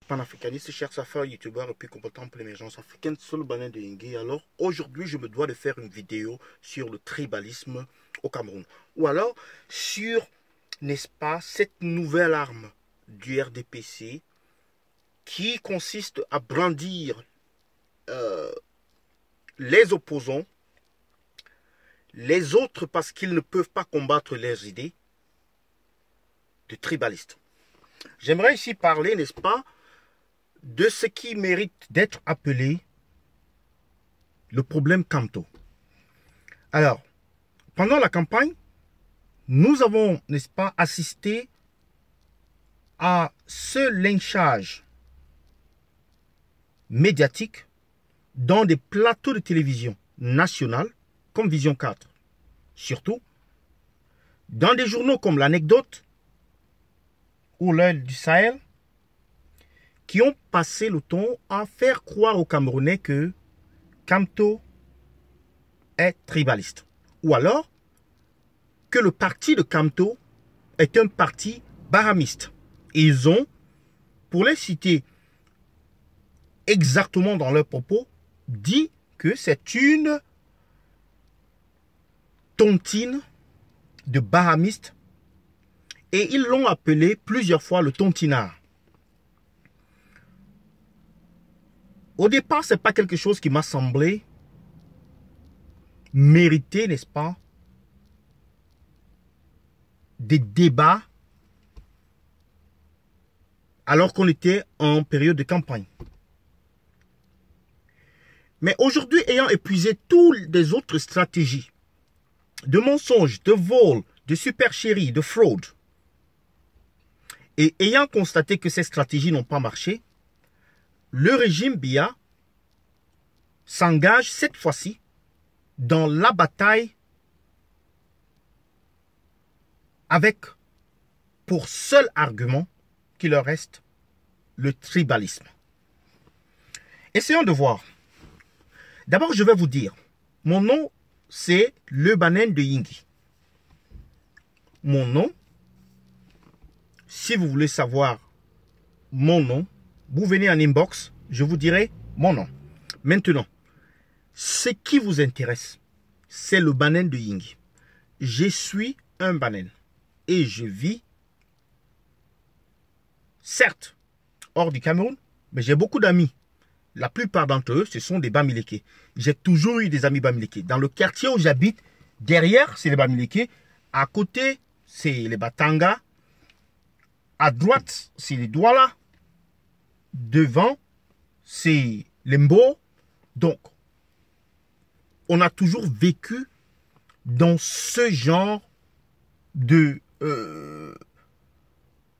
panafricaniste, cherche à faire youtubeur et puis qu'on contemple l'émergence africaine sur le banane de Yingui. Alors aujourd'hui, je me dois de faire une vidéo sur le tribalisme au Cameroun. Ou alors sur, n'est-ce pas, cette nouvelle arme du RDPC qui consiste à brandir les opposants, les autres parce qu'ils ne peuvent pas combattre leurs idées, de tribalistes. J'aimerais ici parler, n'est-ce pas, de ce qui mérite d'être appelé le problème Kamto. Alors, pendant la campagne, nous avons, n'est-ce pas, assisté à ce lynchage médiatique dans des plateaux de télévision nationales, comme Vision 4, surtout, dans des journaux comme L'Anecdote ou L'Œil du Sahel, qui ont passé le temps à faire croire aux Camerounais que Kamto est tribaliste. Ou alors, que le parti de Kamto est un parti bahamiste. Ils ont, pour les citer exactement dans leurs propos, dit que c'est une tontine de bahamistes et ils l'ont appelé plusieurs fois le tontinard. Au départ, ce n'est pas quelque chose qui m'a semblé mériter, n'est-ce pas, des débats alors qu'on était en période de campagne. Mais aujourd'hui, ayant épuisé toutes les autres stratégies de mensonges, de vol, de supercherie, de fraude, et ayant constaté que ces stratégies n'ont pas marché, le régime Biya s'engage cette fois-ci dans la bataille avec pour seul argument qu'il leur reste le tribalisme. Essayons de voir. D'abord, je vais vous dire, mon nom, c'est le banane de Yingui. Mon nom, si vous voulez savoir mon nom, vous venez en inbox, je vous dirai mon nom. Maintenant, ce qui vous intéresse, c'est le banane de Yingui. Je suis un banane et je vis, certes, hors du Cameroun, mais j'ai beaucoup d'amis. La plupart d'entre eux, ce sont des Bamileke. J'ai toujours eu des amis Bamileke. Dans le quartier où j'habite, derrière, c'est les Bamileke. À côté, c'est les Batanga. À droite, c'est les Douala. Devant, c'est les Mbo. Donc, on a toujours vécu dans ce genre de...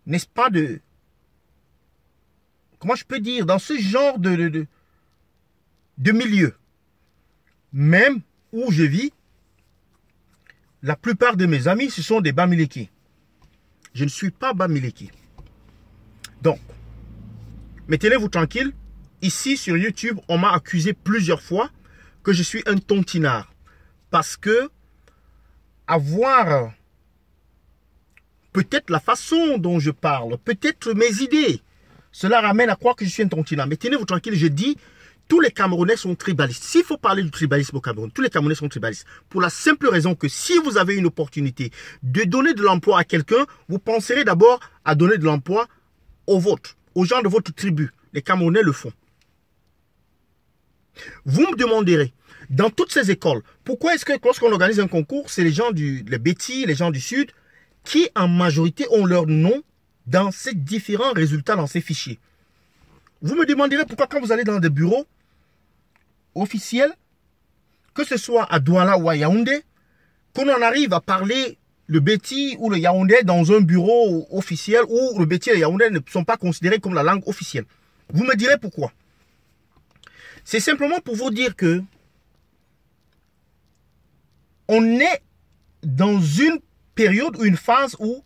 n'est-ce pas de... Comment je peux dire? Dans ce genre de milieu. Même où je vis, la plupart de mes amis, ce sont des Bamileke. Je ne suis pas Bamileke. Donc, mettez-vous tranquille. Ici, sur YouTube, on m'a accusé plusieurs fois que je suis un tontinard. Parce que avoir peut-être la façon dont je parle, peut-être mes idées, cela ramène à croire que je suis un tontinard. Mais tenez-vous tranquille, je dis, tous les Camerounais sont tribalistes. S'il faut parler du tribalisme au Cameroun, tous les Camerounais sont tribalistes. Pour la simple raison que si vous avez une opportunité de donner de l'emploi à quelqu'un, vous penserez d'abord à donner de l'emploi aux vôtres, aux gens de votre tribu. Les Camerounais le font. Vous me demanderez, dans toutes ces écoles, pourquoi est-ce que lorsqu'on organise un concours, c'est les gens les Bétis, les gens du Sud, qui en majorité ont leur nom dans ces différents résultats, dans ces fichiers. Vous me demanderez pourquoi quand vous allez dans des bureaux officiels, que ce soit à Douala ou à Yaoundé, qu'on en arrive à parler le Béti ou le Yaoundé dans un bureau officiel où le Béti et le Yaoundé ne sont pas considérés comme la langue officielle. Vous me direz pourquoi. C'est simplement pour vous dire que on est dans une période ou une phase où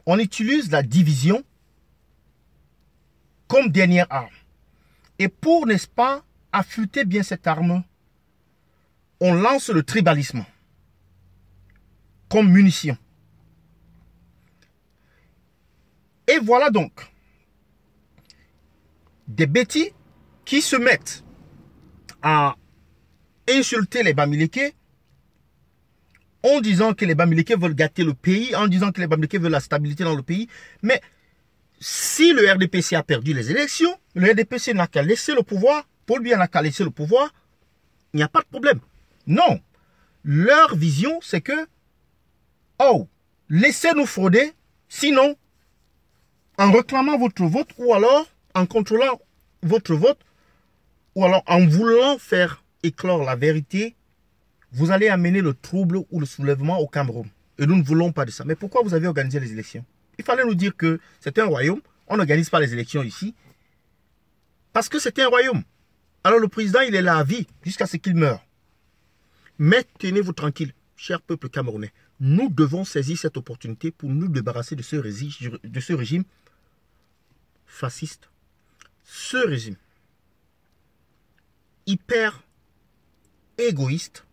on utilise la division comme dernière arme. Et pour, n'est-ce pas, affûter bien cette arme, on lance le tribalisme comme munition. Et voilà donc des bêtis qui se mettent à insulter les Bamileke en disant que les Bamileke veulent gâter le pays, en disant que les Bamileke veulent la stabilité dans le pays. Mais si le RDPC a perdu les élections, le RDPC n'a qu'à laisser le pouvoir, Paul Biya n'a qu'à laisser le pouvoir, il n'y a pas de problème. Non. Leur vision, c'est que, oh, laissez-nous frauder, sinon, en réclamant votre vote, ou alors en contrôlant votre vote, ou alors en voulant faire éclore la vérité, vous allez amener le trouble ou le soulèvement au Cameroun. Et nous ne voulons pas de ça. Mais pourquoi vous avez organisé les élections? Il fallait nous dire que c'est un royaume. On n'organise pas les élections ici. Parce que c'est un royaume. Alors le président, il est là à vie jusqu'à ce qu'il meure. Mais tenez-vous tranquille, cher peuple camerounais. Nous devons saisir cette opportunité pour nous débarrasser de ce régime fasciste. Ce régime hyper égoïste.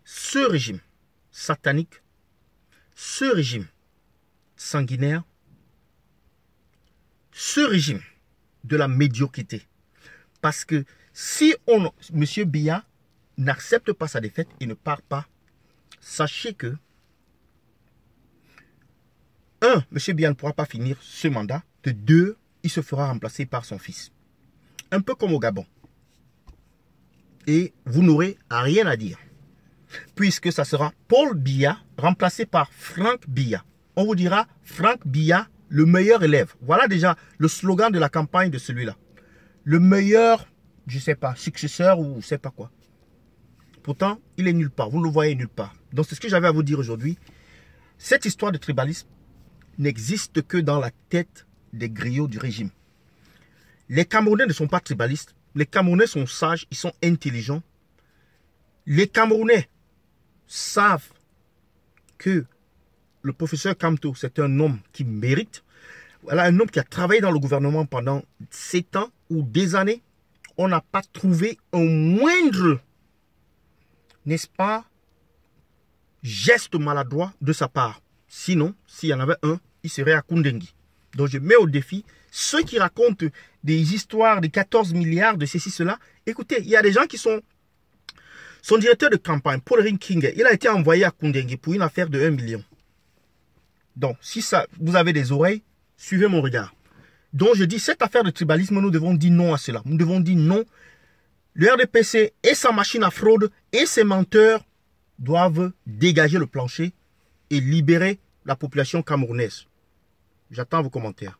Ce régime satanique, ce régime sanguinaire, ce régime de la médiocrité. Parce que si M. Biya n'accepte pas sa défaite et ne part pas, sachez que, un, M. Biya ne pourra pas finir ce mandat, de deux, il se fera remplacer par son fils. Un peu comme au Gabon. Et vous n'aurez rien à dire. Puisque ça sera Paul Biya remplacé par Franck Biya. On vous dira Franck Biya, le meilleur élève. Voilà déjà le slogan de la campagne de celui-là. Le meilleur, je ne sais pas, successeur ou je ne sais pas quoi. Pourtant, il est nulle part. Vous ne le voyez nulle part. Donc c'est ce que j'avais à vous dire aujourd'hui. Cette histoire de tribalisme n'existe que dans la tête des griots du régime. Les Camerounais ne sont pas tribalistes. Les Camerounais sont sages, ils sont intelligents. Les Camerounais savent que le professeur Kamto, c'est un homme qui mérite. Voilà, un homme qui a travaillé dans le gouvernement pendant 7 ans ou des années. On n'a pas trouvé un moindre, n'est-ce pas, geste maladroit de sa part. Sinon, s'il y en avait un, il serait à Koundengui. Donc je mets au défi ceux qui racontent des histoires de 14 milliards, de ceci, cela. Écoutez, il y a des gens qui sont... Son directeur de campagne, Paul King, il a été envoyé à Koundengui pour une affaire de 1 million. Donc, si ça, vous avez des oreilles, suivez mon regard. Donc, je dis, cette affaire de tribalisme, nous devons dire non à cela. Nous devons dire non. Le RDPC et sa machine à fraude et ses menteurs doivent dégager le plancher et libérer la population camerounaise. J'attends vos commentaires.